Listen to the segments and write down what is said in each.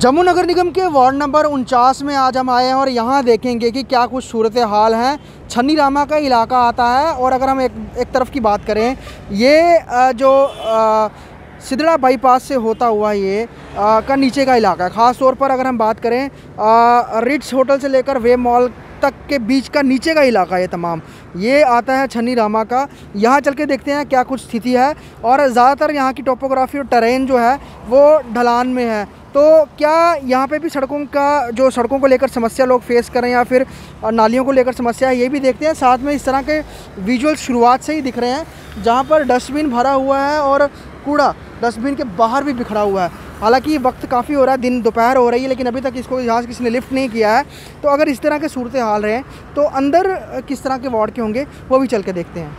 जम्मू नगर निगम के ward number 49 में आज हम आए हैं और यहाँ देखेंगे कि क्या कुछ सूरत हाल है। छन्नी रामा का इलाका आता है और अगर हम एक तरफ की बात करें, ये जो सिदड़ा बाईपास से होता हुआ ये का नीचे का इलाका है। ख़ास तौर पर अगर हम बात करें रिट्स होटल से लेकर वेब मॉल तक के बीच का नीचे का इलाका ये तमाम ये आता है छन्नी रामा का। यहाँ चल के देखते हैं क्या कुछ स्थिति है और ज़्यादातर यहाँ की टोपोग्राफी और टेरेन जो है वो ढलान में है। तो क्या यहाँ पे भी सड़कों को लेकर समस्या लोग फेस करें या फिर नालियों को लेकर समस्या है, ये भी देखते हैं। साथ में इस तरह के विजुअल शुरुआत से ही दिख रहे हैं जहाँ पर डस्टबिन भरा हुआ है और कूड़ा डस्टबिन के बाहर भी बिखरा हुआ है। हालांकि वक्त काफ़ी हो रहा है, दोपहर हो रही है, लेकिन अभी तक इसको यहाँ से किसी ने लिफ्ट नहीं किया है। तो अगर इस तरह के सूरत हाल रहे तो अंदर किस तरह के वार्ड के होंगे वो भी चल के देखते हैं।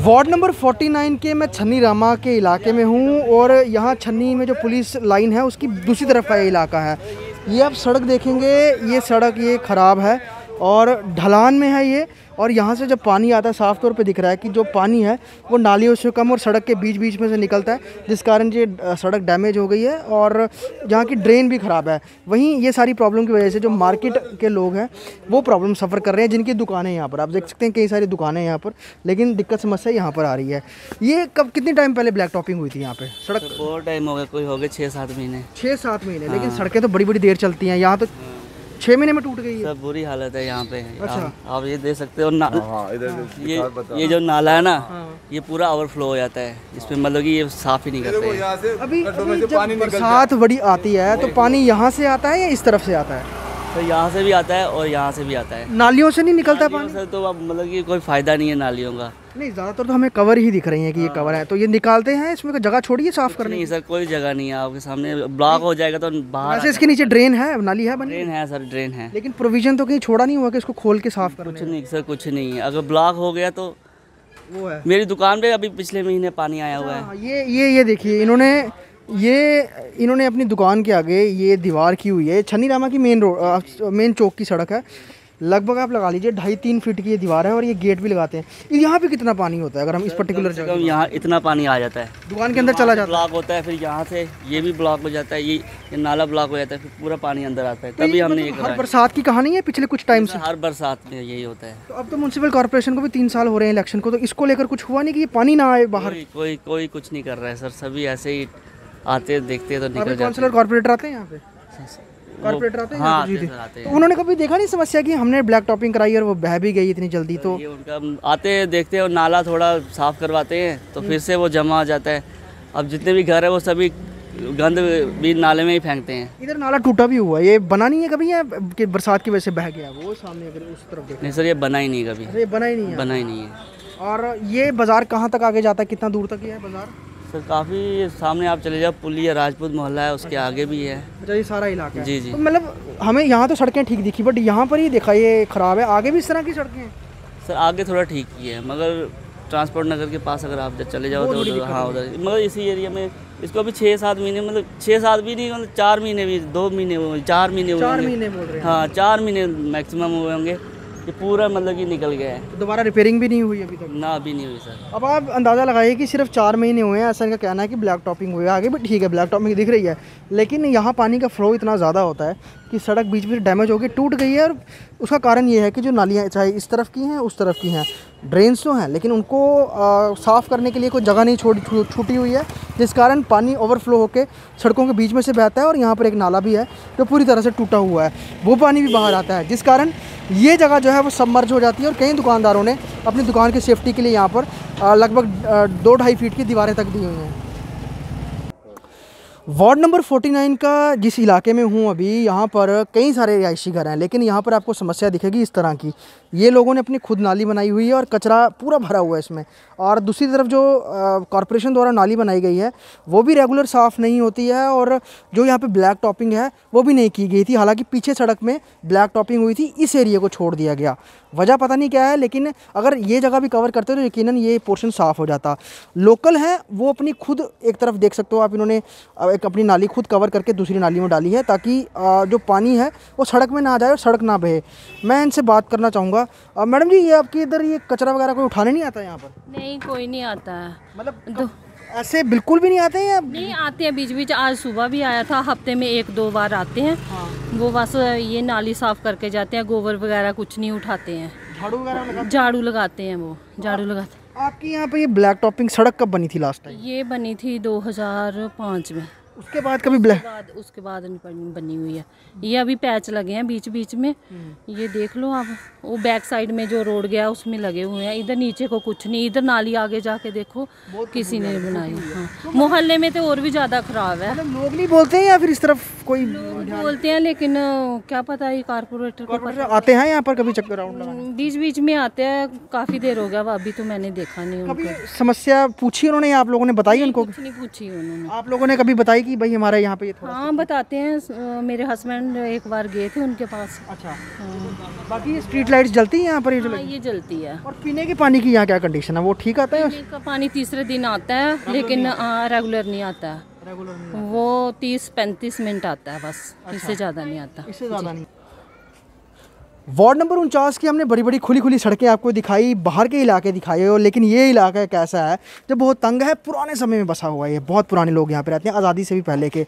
वार्ड नंबर 49 के मैं छन्नी रामा के इलाके में हूँ और यहाँ छन्नी में जो पुलिस लाइन है उसकी दूसरी तरफ का ये इलाका है। ये आप सड़क देखेंगे, ये सड़क ये ख़राब है और ढलान में है ये। और यहाँ से जब पानी आता है साफ़ तौर पे दिख रहा है कि जो पानी है वो नालियों से कम और सड़क के बीच बीच में से निकलता है, जिस कारण ये सड़क डैमेज हो गई है और यहाँ की ड्रेन भी ख़राब है। वहीं ये सारी प्रॉब्लम की वजह से जो मार्केट के लोग हैं वो प्रॉब्लम सफ़र कर रहे हैं, जिनकी दुकानें यहाँ पर आप देख सकते हैं, कई सारी दुकानें यहाँ पर, लेकिन दिक्कत समस्या यहाँ पर आ रही है। ये कितने टाइम पहले ब्लैक टॉपिंग हुई थी यहाँ पर सड़क? बहुत टाइम हो गया, कोई हो गए 6-7 महीने। 6-7 महीने, लेकिन सड़कें तो बड़ी बड़ी देर चलती हैं, यहाँ तो 6 महीने में टूट गई है। सब बुरी हालत है यहाँ पे। अच्छा। आप ये देख सकते हो ये जो नाला है ना, ये पूरा ओवरफ्लो हो जाता है। इसमें मतलब कि ये साफ ही नहीं करते। अभी जब बरसात बड़ी आती है तो पानी यहाँ से आता है या इस तरफ से आता है? तो यहाँ से भी आता है और यहाँ से भी आता है। नालियों से नहीं निकलता पानी? सर तो अब मतलब कि कोई फ़ायदा नहीं है नालियों का। नहीं, ज़्यादातर तो हमें कवर ही दिख रही है कि ये कवर है, तो ये निकालते हैं, इसमें जगह छोड़िए साफ करने। नहीं सर, कोई जगह नहीं है आपके सामने, ब्लॉक हो जाएगा तो बाहर। वैसे इसके नीचे ड्रेन है, नाली है बनी? ड्रेन है सर, ड्रेन है, लेकिन प्रोविजन तो कहीं छोड़ा नहीं हुआ कि इसको खोल के साफ करना? कुछ नहीं सर, कुछ नहीं है। अगर ब्लॉक हो गया तो वो है। मेरी दुकान पे अभी पिछले महीने पानी आया हुआ है। ये देखिए, इन्होंने अपनी दुकान के आगे ये दीवार की हुई है। छन्नी रामा की मेन चौक की सड़क है, लगभग आप लगा लीजिए 2.5-3 फीट की ये दीवार है और ये गेट भी लगाते हैं। यहाँ पे कितना पानी होता है अगर हम इस पर्टिकुलर जगह? यहाँ इतना पानी आ जाता है, दुकान के अंदर चला जाता है, ब्लॉक होता है, फिर यहाँ से ये भी ब्लॉक हो जाता है, ये नाला ब्लॉक हो जाता है, फिर पूरा पानी अंदर आता है। तभी हमने हर बरसात की कहानी है पिछले कुछ टाइम से? हर बरसात में यही होता है। तो अब तो म्यूनसिपल कॉर्पोरेशन को भी 3 साल हो रहे हैं इलेक्शन को, तो इसको लेकर कुछ हुआ नहीं कि ये पानी ना आए बाहर? कोई कुछ नहीं कर रहा है सर, सभी ऐसे ही आते देखते तो निकल जाते हैं। काउंसलर कॉर्पोरेटर आते हैं यहाँ पे? कॉर्पोरेटर आते हैं? हाँ, आते हैं। तो उन्होंने कभी देखा नहीं समस्या कि हमने ब्लैक टॉपिंग कराई और वो बह भी गई इतनी जल्दी? तो ये उनका आते हैं, देखते हैं और नाला थोड़ा साफ करवाते हैं तो फिर से वो जमा हो जाता है। अब जितने भी घर है वो सभी गंद भी नाले में ही फेंकते हैं। इधर नाला टूटा भी हुआ है, ये बना नहीं है कभी या कि बरसात की वजह से बह गया? वो सामने अगर उस तरफ देखो। नहीं सर, ये बना ही नहीं कभी। अरे बना ही नहीं है? बना ही नहीं है। और ये बाजार कहाँ तक आगे जाता है, कितना दूर तक ये है बाजार? सर काफ़ी सामने आप चले जाओ, पुलिया राजपूत मोहल्ला है, उसके आगे भी है। अच्छा, ये सारा इलाका है? जी जी। तो मतलब हमें यहाँ तो सड़कें ठीक दिखी, बट यहाँ पर ही देखा ये ख़राब है। आगे भी इस तरह की सड़कें हैं? सर आगे थोड़ा ठीक ही है, मगर ट्रांसपोर्ट नगर के पास अगर आप चले जाओ तो उधर, हाँ उधर, मगर इसी एरिया में इसको अभी 6-7 महीने, मतलब 6-7 भी नहीं, मतलब 4 महीने भी, 2 महीने, 4 महीने हुए। 4 महीने बोल रहे हैं? हाँ 4 महीने मैक्सिमम हुए होंगे। ये पूरा मतलब कि निकल गया है। तो दोबारा रिपेयरिंग भी नहीं हुई अभी तक? ना, अभी नहीं हुई सर। अब आप अंदाज़ा लगाइए कि सिर्फ 4 महीने हुए हैं, ऐसा इनका कहना है कि ब्लैक टॉपिंग हुई है। आगे भी ठीक है, ब्लैक टॉपिंग दिख रही है, लेकिन यहाँ पानी का फ्लो इतना ज़्यादा होता है कि सड़क बीच में डैमेज हो गई, टूट गई है। और उसका कारण ये है कि जो नालियाँ चाहे इस तरफ की हैं उस तरफ की हैं, ड्रेन्स तो हैं, लेकिन उनको साफ़ करने के लिए कोई जगह नहीं छूटी हुई है, जिस कारण पानी ओवरफ्लो होकर सड़कों के बीच में से बहता है। और यहाँ पर एक नाला भी है जो पूरी तरह से टूटा हुआ है, वो पानी भी बाहर आता है, जिस कारण ये जगह जो है वो सबमर्ज हो जाती है। और कई दुकानदारों ने अपनी दुकान की सेफ्टी के लिए यहाँ पर लगभग 2-2.5 फीट की दीवारें तक दी हुई हैं। वार्ड नंबर 49 का जिस इलाके में हूँ अभी, यहाँ पर कई सारे रिहायशी घर हैं, लेकिन यहाँ पर आपको समस्या दिखेगी इस तरह की। ये लोगों ने अपनी खुद नाली बनाई हुई है और कचरा पूरा भरा हुआ है इसमें। और दूसरी तरफ जो कॉरपोरेशन द्वारा नाली बनाई गई है वो भी रेगुलर साफ़ नहीं होती है, और जो यहाँ पे ब्लैक टॉपिंग है वो भी नहीं की गई थी। हालांकि पीछे सड़क में ब्लैक टॉपिंग हुई थी, इस एरिया को छोड़ दिया गया। वजह पता नहीं क्या है, लेकिन अगर ये जगह भी कवर करते तो यकीनन ये पोर्शन साफ़ हो जाता। लोकल हैं वो अपनी खुद एक तरफ देख सकते हो आप, इन्होंने एक अपनी नाली खुद कवर करके दूसरी नाली में डाली है ताकि जो पानी है वो सड़क में ना जाए और सड़क ना बहे। मैं इनसे बात करना चाहूँगा, मैडम जी ये आपके इधर ये कचरा वगैरह कोई उठाने नहीं आता यहाँ पर? नहीं, कोई नहीं आता है। मतलब ऐसे बिल्कुल भी नहीं आते हैं? नहीं आते हैं, बीच बीच आज सुबह भी आया था, हफ्ते में 1-2 बार आते हैं। हाँ। वो बस ये नाली साफ करके जाते हैं, गोबर वगैरह कुछ नहीं उठाते हैं। झाड़ू लगाते हैं, वो झाड़ू लगाते हैं। आपकी यहाँ पे ये ब्लैक टॉपिंग सड़क कब बनी थी लास्ट टाइम? ये बनी थी 2005 में। उसके बाद कभी ब्लैक? उसके बाद बनी हुई है। ये अभी पैच लगे हैं बीच बीच में, ये देख लो आप। वो बैक साइड में जो रोड गया उसमें लगे हुए हैं, इधर नीचे को कुछ नहीं। इधर नाली आगे जाके देखो किसी ने बनाई। हाँ, मोहल्ले में तो और भी ज़्यादा खराब है। लोग नहीं बोलते हैं या फिर इस तरफ कोई बोलते हैं, लेकिन क्या पता है कारपोरेटर को पता। आते हैं यहाँ पर कभी चक्कर राउंड लगाने? बीच बीच में आते हैं, काफ़ी देर हो गया, अभी तो मैंने देखा नहीं कभी उनको। समस्या पूछी उन्होंने या आप लोगों ने बताई उनको? कुछ नहीं पूछी उन्होंने। आप लोगों ने कभी बताई कि भाई हमारे यहाँ पे ये थोड़ा? हाँ बताते हैं, मेरे हस्बैंड एक बार गए थे उनके पास। अच्छा। बाकी स्ट्रीट लाइट्स जलती हैं यहाँ पर? हाँ, ये जलती है। और पीने के पानी की यहाँ क्या कंडीशन है, वो ठीक आता है? पीने का पानी तीसरे दिन आता है, लेकिन रेगुलर नहीं आता है। वो 30-35 मिनट आता है बस। इससे ज़्यादा नहीं आता। इससे ज़्यादा नहीं। वार्ड नंबर 49 की हमने बड़ी बड़ी खुली खुली सड़कें आपको दिखाई, बाहर के इलाके दिखाए, और लेकिन ये इलाका कैसा है जो बहुत तंग है, पुराने समय में बसा हुआ है। ये बहुत पुराने लोग यहाँ पे रहते हैं, आज़ादी से भी पहले के।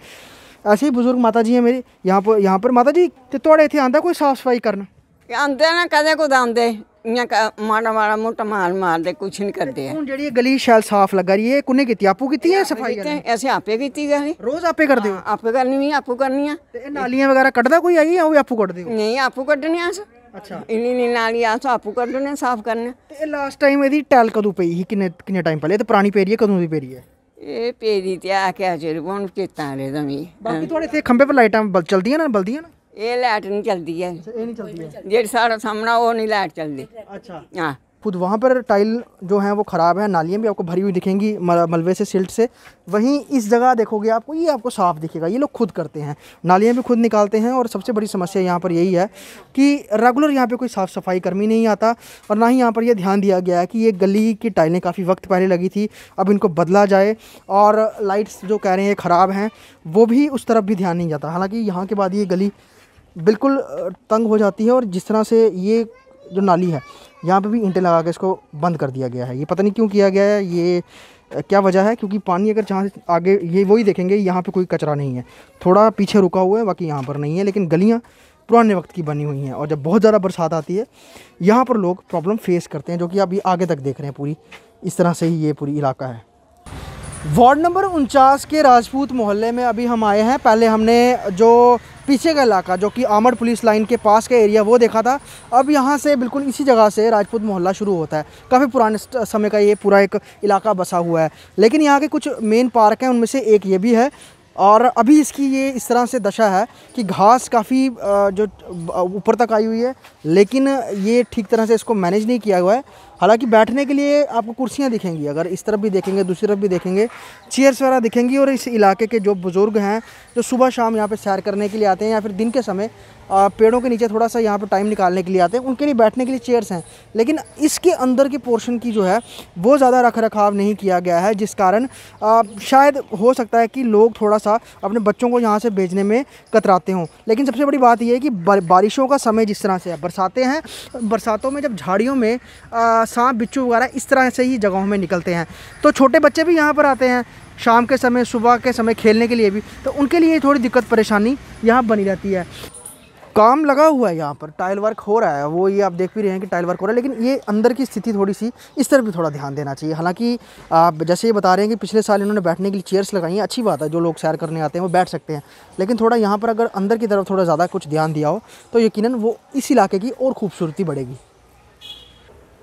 ऐसे ही बुजुर्ग माता जी हैं मेरी यहाँ पर माता जी तो थोड़े इतने आंदा कोई साफ सफाई करना? आंदे ना कदे कुछ आंदे, माड़ा माड़ा मोटा मार दे, कुछ नहीं करते। ਹੁਣ ਜਿਹੜੀ ਗਲੀ ਸ਼ੈਲ ਸਾਫ਼ ਲੱਗਾ ਰਹੀ ਹੈ ਕੋਨੇ ਕੀਤੀ ਆਪੂ ਕੀਤੀ ਹੈ ਸਫਾਈ? ऐसे आपे की गई, रोज आपे करते हो? आपे करनी भी आपू करनी है। ਤੇ ਇਹ ਨਾਲੀਆਂ ਵਗੈਰਾ ਕੱਢਦਾ ਕੋਈ ਆਈ ਹੈ ਉਹ ਵੀ ਆਪੂ ਕੱਢਦੇ ਹੋ? नहीं आपू कड्डने अस। ਅੱਛਾ। इन्नी नाली अस आपू कड्डने साफ करने। ਤੇ ਇਹ ਲਾਸਟ ਟਾਈਮ ਇਹਦੀ ਟੈਲ ਕਦੋਂ ਪਈ ਸੀ, ਕਿੰਨੇ ਟਾਈਮ ਪਹਿਲੇ? ਇਹ ਤਾਂ ਪੁਰਾਣੀ ਪਈ ਹੈ, ਕਦੋਂ ਦੀ ਪਈ ਹੈ? ਇਹ पेरी ते आ के अजर कौन चेता रे तमी। ਬਾਕੀ ਤੁਹਾਡੇ ਇੱਥੇ ਖੰਭੇ 'ਤੇ ਲਾਈਟਾਂ ਚਲਦੀਆਂ ਨਾ, ਬਲਦੀਆਂ ਨਾ? ਇਹ लाइट नहीं चलती है, ਇਹ ਨਹੀਂ ਚਲਦੀ ਹੈ जेड़ी सारा सामना वो नहीं लाइट चलती। अच्छा। हाँ खुद वहाँ पर टाइल जो है वो ख़राब है, नालियाँ भी आपको भरी हुई दिखेंगी मलबे से, सिल्ट से। वहीं इस जगह देखोगे आपको ये आपको साफ़ दिखेगा, ये लोग खुद करते हैं, नालियाँ भी खुद निकालते हैं। और सबसे बड़ी समस्या यहाँ पर यही है कि रेगुलर यहाँ पे कोई साफ़ सफाई कर्मी नहीं आता, और ना ही यहाँ पर यह ध्यान दिया गया है कि ये गली की टाइलें काफ़ी वक्त पहले लगी थी, अब इनको बदला जाए। और लाइट्स जो कह रहे हैं ख़राब हैं, वो भी उस तरफ भी ध्यान नहीं जाता। हालाँकि यहाँ के बाद ये गली बिल्कुल तंग हो जाती है, और जिस तरह से ये जो नाली है यहाँ पे भी ईंटें लगा के इसको बंद कर दिया गया है। ये पता नहीं क्यों किया गया है, ये क्या वजह है, क्योंकि पानी अगर जहाँ से आगे ये वही देखेंगे यहाँ पे कोई कचरा नहीं है, थोड़ा पीछे रुका हुआ है, बाकी यहाँ पर नहीं है। लेकिन गलियाँ पुराने वक्त की बनी हुई हैं, और जब बहुत ज़्यादा बरसात आती है यहाँ पर लोग प्रॉब्लम फेस करते हैं, जो कि अभी आगे तक देख रहे हैं। पूरी इस तरह से ही ये पूरी इलाका है। वार्ड नंबर 49 के राजपूत मोहल्ले में अभी हम आए हैं। पहले हमने जो पीछे का इलाका जो कि आमड़ पुलिस लाइन के पास का एरिया वो देखा था। अब यहाँ से बिल्कुल इसी जगह से राजपूत मोहल्ला शुरू होता है। काफ़ी पुराने समय का ये पूरा एक इलाका बसा हुआ है, लेकिन यहाँ के कुछ मेन पार्क हैं, उनमें से एक ये भी है। और अभी इसकी ये इस तरह से दशा है कि घास काफ़ी जो ऊपर तक आई हुई है, लेकिन ये ठीक तरह से इसको मैनेज नहीं किया हुआ है। हालांकि बैठने के लिए आपको कुर्सियां दिखेंगी, अगर इस तरफ भी देखेंगे दूसरी तरफ भी देखेंगे चेयर्स वगैरह दिखेंगी। और इस इलाके के जो बुज़ुर्ग हैं जो सुबह शाम यहाँ पे सैर करने के लिए आते हैं, या फिर दिन के समय पेड़ों के नीचे थोड़ा सा यहाँ पे टाइम निकालने के लिए आते हैं, उनके लिए बैठने के लिए चेयर्स हैं। लेकिन इसके अंदर के पोर्शन की जो है वो ज़्यादा रख रखाव नहीं किया गया है, जिस कारण शायद हो सकता है कि लोग थोड़ा सा अपने बच्चों को यहाँ से भेजने में कतराते हों। लेकिन सबसे बड़ी बात यह है कि बारिशों का समय जिस तरह से है, बरसातें हैं, बरसातों में जब झाड़ियों में सांप बिच्छू वगैरह इस तरह से ही जगहों में निकलते हैं, तो छोटे बच्चे भी यहाँ पर आते हैं शाम के समय, सुबह के समय खेलने के लिए भी, तो उनके लिए थोड़ी दिक्कत परेशानी यहाँ बनी रहती है। काम लगा हुआ है यहाँ पर, टाइल वर्क हो रहा है, वो ये आप देख भी रहे हैं कि टाइल वर्क हो रहा है। लेकिन ये अंदर की स्थिति थोड़ी सी इस तरफ भी थोड़ा ध्यान देना चाहिए। हालांकि आप जैसे ये बता रहे हैं कि पिछले साल इन्होंने बैठने के लिए चेयर्स लगाई हैं, अच्छी बात है, जो लोग सैर करने आते हैं वो बैठ सकते हैं। लेकिन थोड़ा यहाँ पर अगर अंदर की तरफ थोड़ा ज़्यादा कुछ ध्यान दिया हो तो यकीनन वो इस इलाके की और खूबसूरती बढ़ेगी।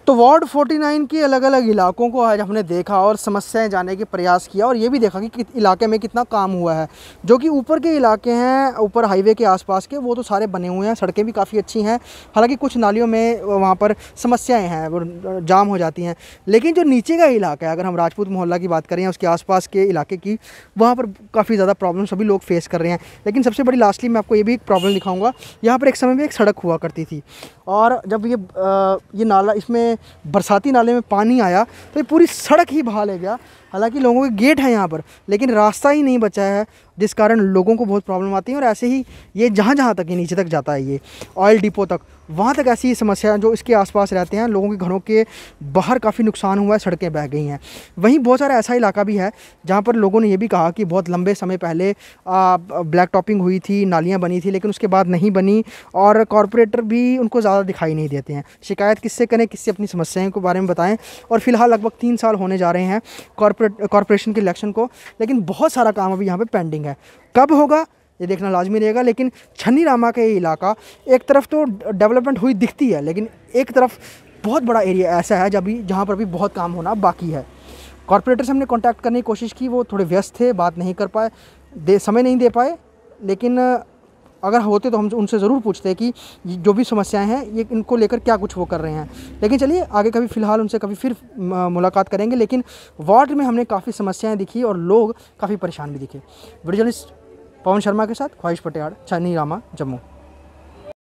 तो वार्ड 49 के अलग अलग इलाकों को आज हमने देखा और समस्याएं जानने के प्रयास किया और ये भी देखा कि इलाके में कितना काम हुआ है। जो कि ऊपर के इलाके हैं, ऊपर हाईवे के आसपास के, वो तो सारे बने हुए हैं, सड़कें भी काफ़ी अच्छी हैं। हालांकि कुछ नालियों में वहाँ पर समस्याएं हैं, वो जाम हो जाती हैं। लेकिन जो नीचे का इलाका है, अगर हम राजपूत मोहल्ला की बात करें, उसके आसपास के इलाके की, वहाँ पर काफ़ी ज़्यादा प्रॉब्लम सभी लोग फेस कर रहे हैं। लेकिन सबसे बड़ी लास्टली मैं आपको ये भी एक प्रॉब्लम दिखाऊँगा। यहाँ पर एक समय में एक सड़क हुआ करती थी और जब ये नाला, इसमें बरसाती नाले में पानी आया तो ये पूरी सड़क ही बहा ले गया। हालांकि लोगों के गेट हैं यहाँ पर, लेकिन रास्ता ही नहीं बचा है, जिस कारण लोगों को बहुत प्रॉब्लम आती है। और ऐसे ही ये जहाँ जहाँ तक ये नीचे तक जाता है, ये ऑयल डिपो तक, वहाँ तक ऐसी समस्या जो इसके आसपास रहते हैं, लोगों के घरों के बाहर काफ़ी नुकसान हुआ है, सड़कें बह गई हैं। वहीं बहुत सारा ऐसा इलाका भी है जहाँ पर लोगों ने ये भी कहा कि बहुत लंबे समय पहले ब्लैक टॉपिंग हुई थी, नालियाँ बनी थी, लेकिन उसके बाद नहीं बनी और कॉरपोरेटर भी उनको ज़्यादा दिखाई नहीं देते हैं। शिकायत किससे करें, किससे अपनी समस्याओं के बारे में बताएं। और फिलहाल लगभग 3 साल होने जा रहे हैं कॉरपोरेशन के इलेक्शन को, लेकिन बहुत सारा काम अभी यहाँ पे पेंडिंग है। कब होगा ये देखना लाजमी रहेगा। लेकिन छन्नी रामा का ये इलाका एक तरफ तो डेवलपमेंट हुई दिखती है, लेकिन एक तरफ बहुत बड़ा एरिया ऐसा है जहाँ पर भी बहुत काम होना बाकी है। कॉरपोरेटर से हमने कांटेक्ट करने की कोशिश की, वो थोड़े व्यस्त थे, बात नहीं कर पाए, समय नहीं दे पाए। लेकिन अगर होते तो हम उनसे ज़रूर पूछते कि जो भी समस्याएं हैं ये इनको लेकर क्या कुछ वो कर रहे हैं। लेकिन चलिए आगे कभी फ़िलहाल उनसे कभी फिर मुलाकात करेंगे। लेकिन वार्ड में हमने काफ़ी समस्याएं दिखी और लोग काफ़ी परेशान भी दिखे। वीडियो जर्नलिस्ट पवन शर्मा के साथ ख्वाहिश पटियाड़, छन्नी रामा, जम्मू।